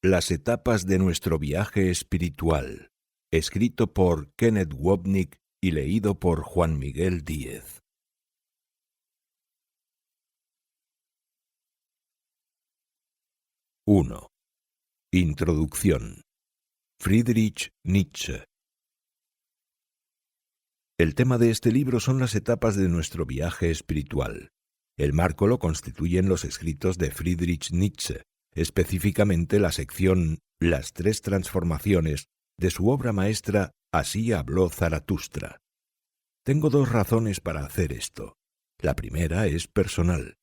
Las etapas de nuestro viaje espiritual, escrito por Kenneth Wapnick y leído por Juan Miguel Díez. ―1. Introducción. Friedrich Nietzsche. El tema de este libro son las etapas de nuestro viaje espiritual. El marco lo constituyen los escritos de Friedrich Nietzsche, específicamente la sección Las tres transformaciones de su obra maestra Así habló Zaratustra. Tengo dos razones para hacer esto. La primera es personal.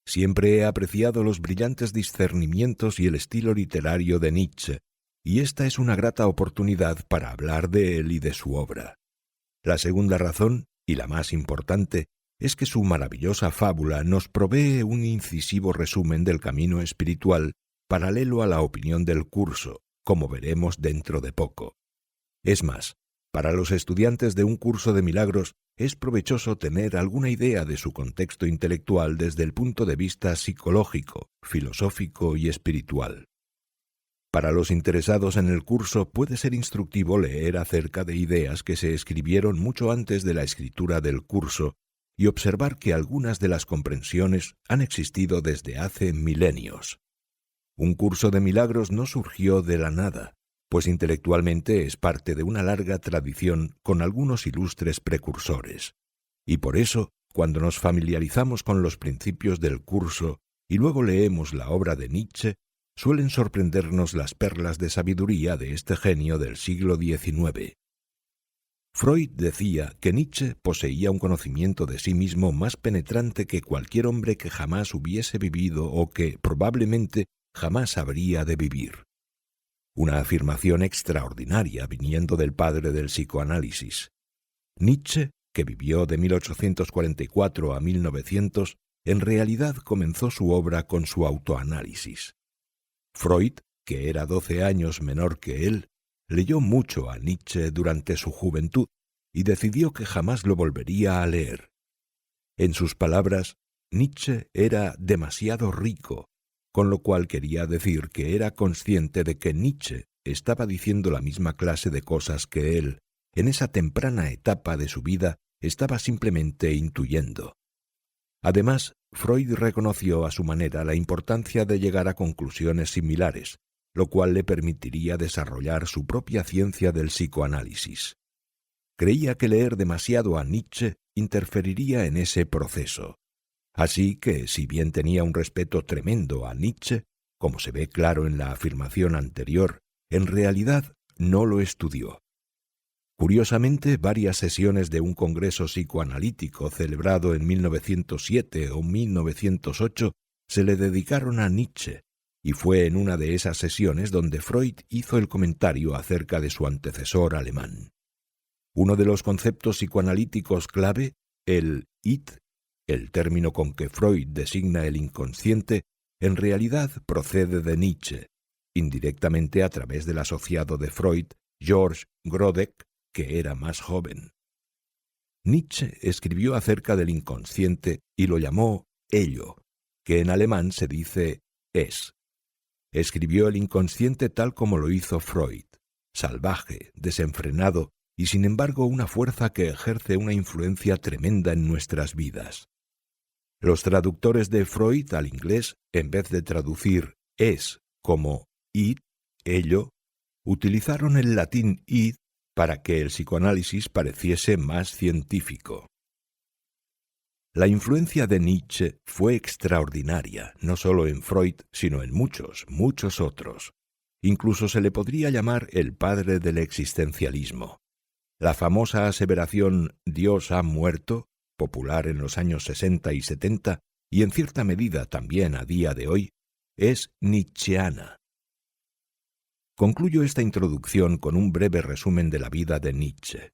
Siempre he apreciado los brillantes discernimientos y el estilo literario de Nietzsche, y esta es una grata oportunidad para hablar de él y de su obra. La segunda razón, y la más importante, es que su maravillosa fábula nos provee un incisivo resumen del camino espiritual paralelo a la opinión del curso, como veremos dentro de poco. Es más, para los estudiantes de un curso de milagros es provechoso tener alguna idea de su contexto intelectual desde el punto de vista psicológico, filosófico y espiritual. Para los interesados en el curso puede ser instructivo leer acerca de ideas que se escribieron mucho antes de la escritura del curso y observar que algunas de las comprensiones han existido desde hace milenios. Un curso de milagros no surgió de la nada, pues intelectualmente es parte de una larga tradición con algunos ilustres precursores. Y por eso, cuando nos familiarizamos con los principios del curso y luego leemos la obra de Nietzsche, suelen sorprendernos las perlas de sabiduría de este genio del siglo XIX. Freud decía que Nietzsche poseía un conocimiento de sí mismo más penetrante que cualquier hombre que jamás hubiese vivido o que, probablemente, jamás habría de vivir. Una afirmación extraordinaria viniendo del padre del psicoanálisis. Nietzsche, que vivió de 1844 a 1900, en realidad comenzó su obra con su autoanálisis. Freud, que era 12 años menor que él, leyó mucho a Nietzsche durante su juventud y decidió que jamás lo volvería a leer. En sus palabras, Nietzsche era demasiado rico, con lo cual quería decir que era consciente de que Nietzsche estaba diciendo la misma clase de cosas que él, en esa temprana etapa de su vida, estaba simplemente intuyendo. Además, Freud reconoció a su manera la importancia de llegar a conclusiones similares, lo cual le permitiría desarrollar su propia ciencia del psicoanálisis. Creía que leer demasiado a Nietzsche interferiría en ese proceso. Así que, si bien tenía un respeto tremendo a Nietzsche, como se ve claro en la afirmación anterior, en realidad no lo estudió. Curiosamente, varias sesiones de un congreso psicoanalítico celebrado en 1907 o 1908 se le dedicaron a Nietzsche, y fue en una de esas sesiones donde Freud hizo el comentario acerca de su antecesor alemán. Uno de los conceptos psicoanalíticos clave, el id, el término con que Freud designa el inconsciente, en realidad procede de Nietzsche, indirectamente a través del asociado de Freud, George Grodeck, que era más joven. Nietzsche escribió acerca del inconsciente y lo llamó ello, que en alemán se dice es. Escribió el inconsciente tal como lo hizo Freud, salvaje, desenfrenado y sin embargo una fuerza que ejerce una influencia tremenda en nuestras vidas. Los traductores de Freud al inglés, en vez de traducir es como id, ello, utilizaron el latín id para que el psicoanálisis pareciese más científico. La influencia de Nietzsche fue extraordinaria, no solo en Freud, sino en muchos, muchos otros. Incluso se le podría llamar el padre del existencialismo. La famosa aseveración «Dios ha muerto», popular en los años 60 y 70, y en cierta medida también a día de hoy, es nietzscheana. Concluyo esta introducción con un breve resumen de la vida de Nietzsche.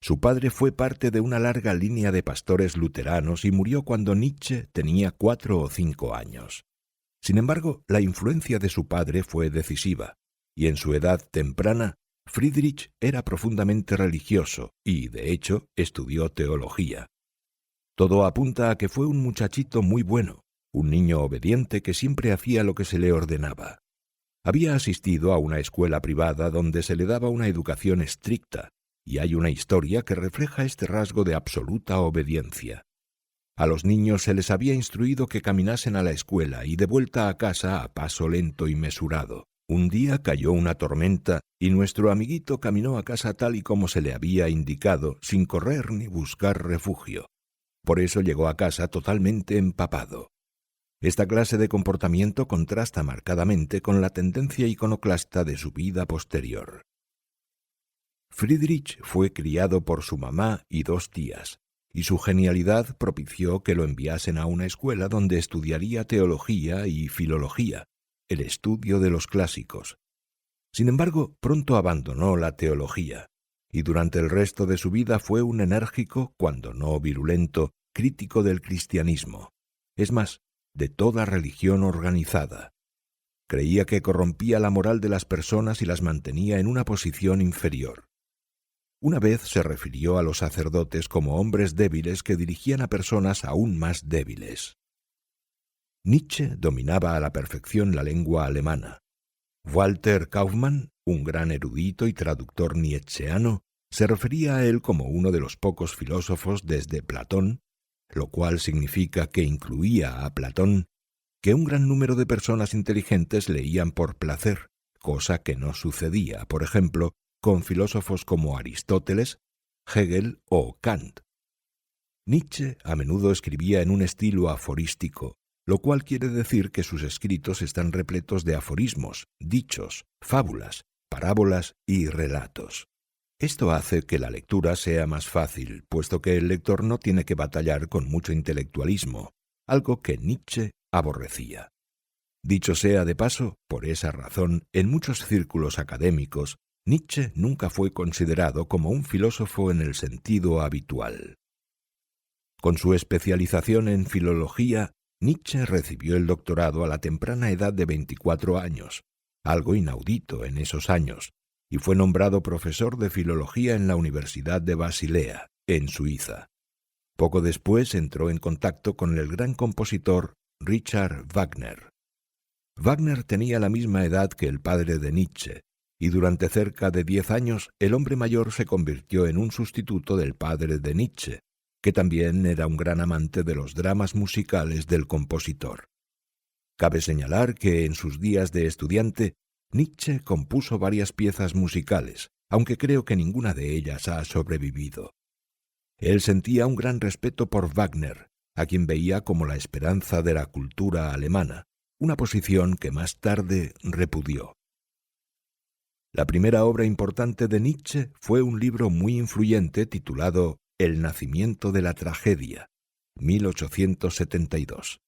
Su padre fue parte de una larga línea de pastores luteranos y murió cuando Nietzsche tenía 4 o 5 años. Sin embargo, la influencia de su padre fue decisiva, y en su edad temprana, Friedrich era profundamente religioso y, de hecho, estudió teología. Todo apunta a que fue un muchachito muy bueno, un niño obediente que siempre hacía lo que se le ordenaba. Había asistido a una escuela privada donde se le daba una educación estricta, y hay una historia que refleja este rasgo de absoluta obediencia. A los niños se les había instruido que caminasen a la escuela y de vuelta a casa a paso lento y mesurado. Un día cayó una tormenta y nuestro amiguito caminó a casa tal y como se le había indicado, sin correr ni buscar refugio. Por eso llegó a casa totalmente empapado. Esta clase de comportamiento contrasta marcadamente con la tendencia iconoclasta de su vida posterior. Friedrich fue criado por su mamá y 2 tías, y su genialidad propició que lo enviasen a una escuela donde estudiaría teología y filología, el estudio de los clásicos. Sin embargo, pronto abandonó la teología, y durante el resto de su vida fue un enérgico, cuando no virulento, crítico del cristianismo. Es más, de toda religión organizada. Creía que corrompía la moral de las personas y las mantenía en una posición inferior. Una vez se refirió a los sacerdotes como hombres débiles que dirigían a personas aún más débiles. Nietzsche dominaba a la perfección la lengua alemana. Walter Kaufmann, un gran erudito y traductor nietzscheano, se refería a él como uno de los pocos filósofos desde Platón, lo cual significa que incluía a Platón, que un gran número de personas inteligentes leían por placer, cosa que no sucedía, por ejemplo, con filósofos como Aristóteles, Hegel o Kant. Nietzsche a menudo escribía en un estilo aforístico, lo cual quiere decir que sus escritos están repletos de aforismos, dichos, fábulas, parábolas y relatos. Esto hace que la lectura sea más fácil, puesto que el lector no tiene que batallar con mucho intelectualismo, algo que Nietzsche aborrecía. Dicho sea de paso, por esa razón, en muchos círculos académicos, Nietzsche nunca fue considerado como un filósofo en el sentido habitual. Con su especialización en filología, Nietzsche recibió el doctorado a la temprana edad de 24 años, algo inaudito en esos años, y fue nombrado profesor de filología en la Universidad de Basilea, en Suiza. Poco después entró en contacto con el gran compositor Richard Wagner. Wagner tenía la misma edad que el padre de Nietzsche, y durante cerca de 10 años el hombre mayor se convirtió en un sustituto del padre de Nietzsche, que también era un gran amante de los dramas musicales del compositor. Cabe señalar que en sus días de estudiante, Nietzsche compuso varias piezas musicales, aunque creo que ninguna de ellas ha sobrevivido. Él sentía un gran respeto por Wagner, a quien veía como la esperanza de la cultura alemana, una posición que más tarde repudió. La primera obra importante de Nietzsche fue un libro muy influyente titulado El nacimiento de la tragedia, 1872.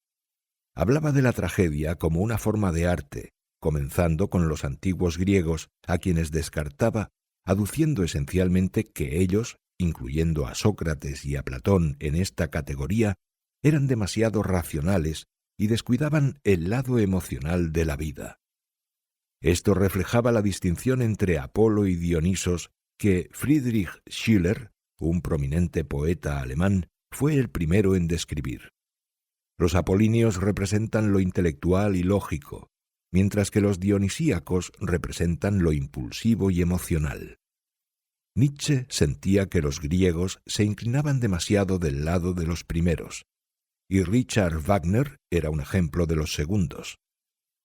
Hablaba de la tragedia como una forma de arte, comenzando con los antiguos griegos, a quienes descartaba, aduciendo esencialmente que ellos, incluyendo a Sócrates y a Platón en esta categoría, eran demasiado racionales y descuidaban el lado emocional de la vida. Esto reflejaba la distinción entre Apolo y Dionisos que Friedrich Schiller, un prominente poeta alemán, fue el primero en describir. Los apolíneos representan lo intelectual y lógico, mientras que los dionisíacos representan lo impulsivo y emocional. Nietzsche sentía que los griegos se inclinaban demasiado del lado de los primeros, y Richard Wagner era un ejemplo de los segundos.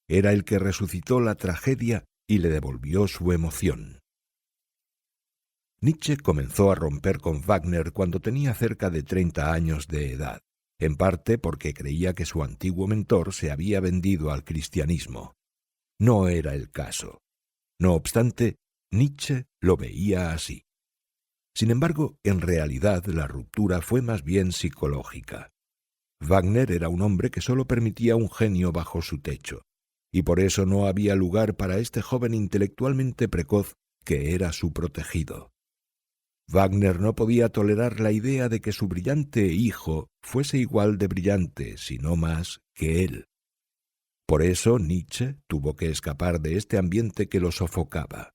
Era el que resucitó la tragedia y le devolvió su emoción. Nietzsche comenzó a romper con Wagner cuando tenía cerca de 30 años de edad, en parte porque creía que su antiguo mentor se había vendido al cristianismo. No era el caso. No obstante, Nietzsche lo veía así. Sin embargo, en realidad la ruptura fue más bien psicológica. Wagner era un hombre que solo permitía un genio bajo su techo, y por eso no había lugar para este joven intelectualmente precoz que era su protegido. Wagner no podía tolerar la idea de que su brillante hijo fuese igual de brillante, si no más, que él. Por eso Nietzsche tuvo que escapar de este ambiente que lo sofocaba.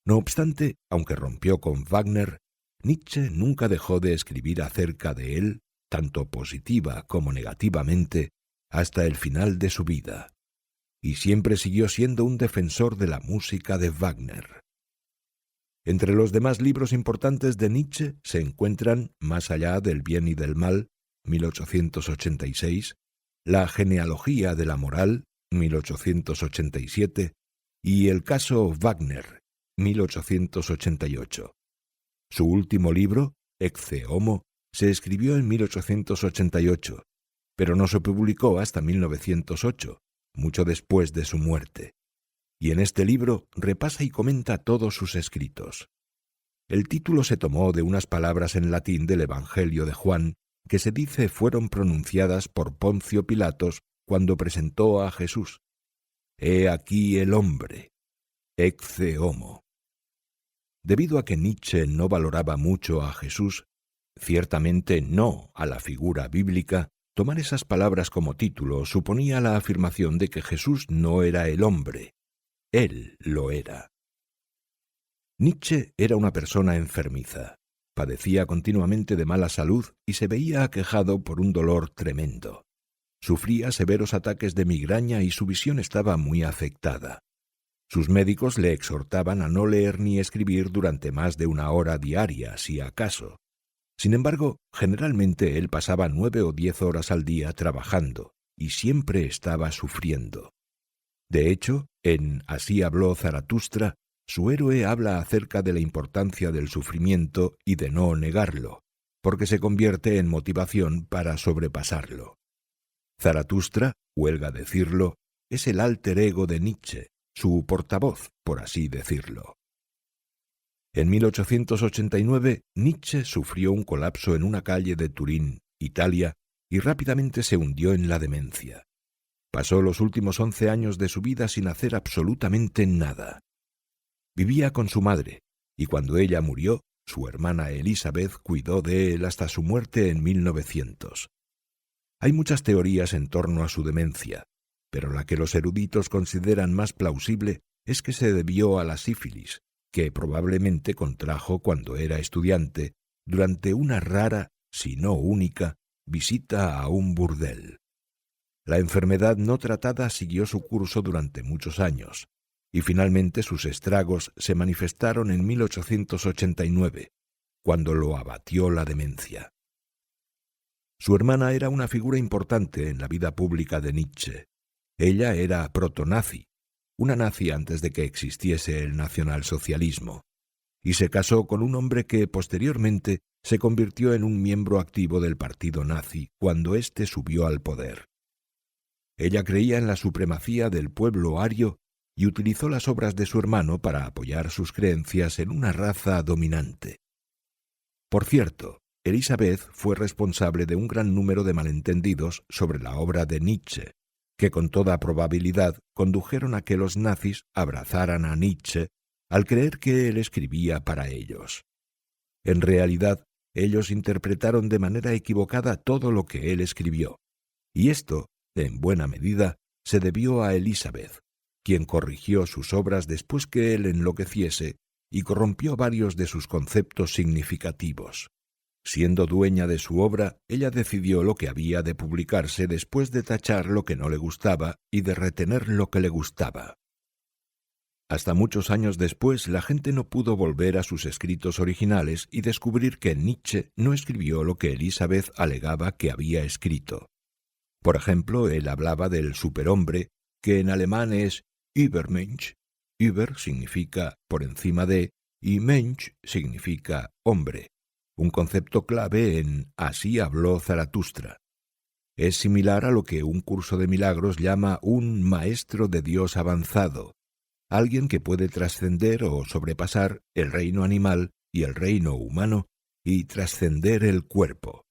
No obstante, aunque rompió con Wagner, Nietzsche nunca dejó de escribir acerca de él, tanto positiva como negativamente, hasta el final de su vida. y siempre siguió siendo un defensor de la música de Wagner. Entre los demás libros importantes de Nietzsche se encuentran Más allá del bien y del mal, 1886, La genealogía de la moral, 1887, y El caso Wagner, 1888. Su último libro, Ecce Homo, se escribió en 1888, pero no se publicó hasta 1908, mucho después de su muerte. Y en este libro repasa y comenta todos sus escritos. El título se tomó de unas palabras en latín del Evangelio de Juan que se dice fueron pronunciadas por Poncio Pilatos cuando presentó a Jesús. He aquí el hombre, ecce homo. Debido a que Nietzsche no valoraba mucho a Jesús, ciertamente no a la figura bíblica, tomar esas palabras como título suponía la afirmación de que Jesús no era el hombre, él lo era. Nietzsche era una persona enfermiza. Padecía continuamente de mala salud y se veía aquejado por un dolor tremendo. Sufría severos ataques de migraña y su visión estaba muy afectada. Sus médicos le exhortaban a no leer ni escribir durante más de 1 hora diaria, si acaso. Sin embargo, generalmente él pasaba 9 o 10 horas al día trabajando y siempre estaba sufriendo. De hecho, en Así habló Zaratustra, su héroe habla acerca de la importancia del sufrimiento y de no negarlo, porque se convierte en motivación para sobrepasarlo. Zaratustra, huelga decirlo, es el alter ego de Nietzsche, su portavoz, por así decirlo. En 1889, Nietzsche sufrió un colapso en una calle de Turín, Italia, y rápidamente se hundió en la demencia. Pasó los últimos 11 años de su vida sin hacer absolutamente nada. Vivía con su madre, y cuando ella murió, su hermana Elizabeth cuidó de él hasta su muerte en 1900. Hay muchas teorías en torno a su demencia, pero la que los eruditos consideran más plausible es que se debió a la sífilis, que probablemente contrajo cuando era estudiante, durante una rara, si no única, visita a un burdel. La enfermedad no tratada siguió su curso durante muchos años, y finalmente sus estragos se manifestaron en 1889, cuando lo abatió la demencia. Su hermana era una figura importante en la vida pública de Nietzsche. Ella era protonazi, una nazi antes de que existiese el nacionalsocialismo, y se casó con un hombre que posteriormente se convirtió en un miembro activo del partido nazi cuando éste subió al poder. Ella creía en la supremacía del pueblo ario y utilizó las obras de su hermano para apoyar sus creencias en una raza dominante. Por cierto, Elizabeth fue responsable de un gran número de malentendidos sobre la obra de Nietzsche, que con toda probabilidad condujeron a que los nazis abrazaran a Nietzsche al creer que él escribía para ellos. En realidad, ellos interpretaron de manera equivocada todo lo que él escribió, y esto, en buena medida, se debió a Elizabeth, quien corrigió sus obras después que él enloqueciese y corrompió varios de sus conceptos significativos. Siendo dueña de su obra, ella decidió lo que había de publicarse después de tachar lo que no le gustaba y de retener lo que le gustaba. Hasta muchos años después, la gente no pudo volver a sus escritos originales y descubrir que Nietzsche no escribió lo que Elizabeth alegaba que había escrito. Por ejemplo, él hablaba del superhombre, que en alemán es Übermensch. Über significa por encima de y Mensch significa hombre, un concepto clave en Así habló Zaratustra. Es similar a lo que un curso de milagros llama un maestro de Dios avanzado, alguien que puede trascender o sobrepasar el reino animal y el reino humano y trascender el cuerpo.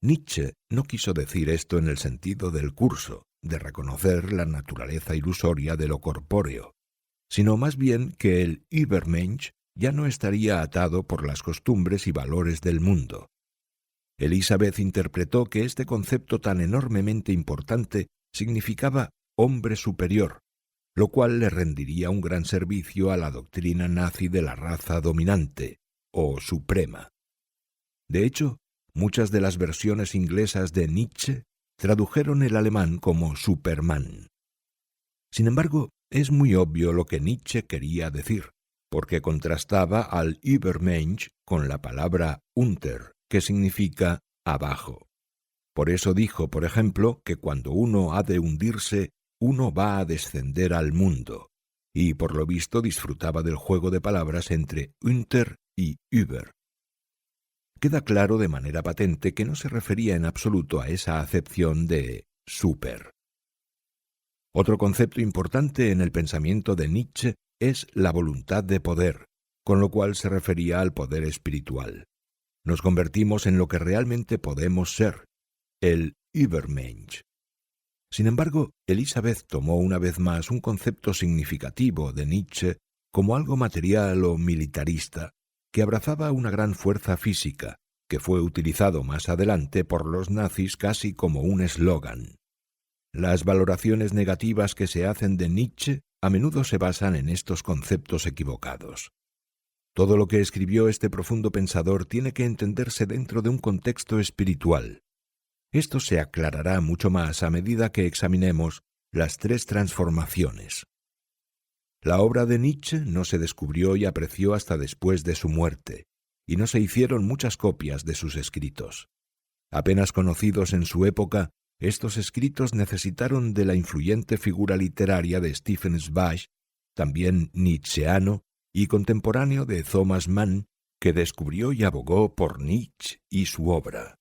Nietzsche no quiso decir esto en el sentido del curso, de reconocer la naturaleza ilusoria de lo corpóreo, sino más bien que el Übermensch ya no estaría atado por las costumbres y valores del mundo. Elizabeth interpretó que este concepto tan enormemente importante significaba hombre superior, lo cual le rendiría un gran servicio a la doctrina nazi de la raza dominante, o suprema. De hecho, muchas de las versiones inglesas de Nietzsche tradujeron el alemán como Superman. Sin embargo, es muy obvio lo que Nietzsche quería decir, porque contrastaba al Übermensch con la palabra unter, que significa abajo. Por eso dijo, por ejemplo, que cuando uno ha de hundirse, uno va a descender al mundo, y por lo visto disfrutaba del juego de palabras entre unter y über. Queda claro de manera patente que no se refería en absoluto a esa acepción de super. Otro concepto importante en el pensamiento de Nietzsche es la voluntad de poder, con lo cual se refería al poder espiritual. Nos convertimos en lo que realmente podemos ser, el Übermensch. Sin embargo, Elizabeth tomó una vez más un concepto significativo de Nietzsche como algo material o militarista, que abrazaba una gran fuerza física, que fue utilizado más adelante por los nazis casi como un eslogan. Las valoraciones negativas que se hacen de Nietzsche a menudo se basan en estos conceptos equivocados. Todo lo que escribió este profundo pensador tiene que entenderse dentro de un contexto espiritual. Esto se aclarará mucho más a medida que examinemos las tres transformaciones. La obra de Nietzsche no se descubrió y apreció hasta después de su muerte, y no se hicieron muchas copias de sus escritos. Apenas conocidos en su época, estos escritos necesitaron de la influyente figura literaria de Stefan Zweig, también nietzscheano y contemporáneo de Thomas Mann, que descubrió y abogó por Nietzsche y su obra.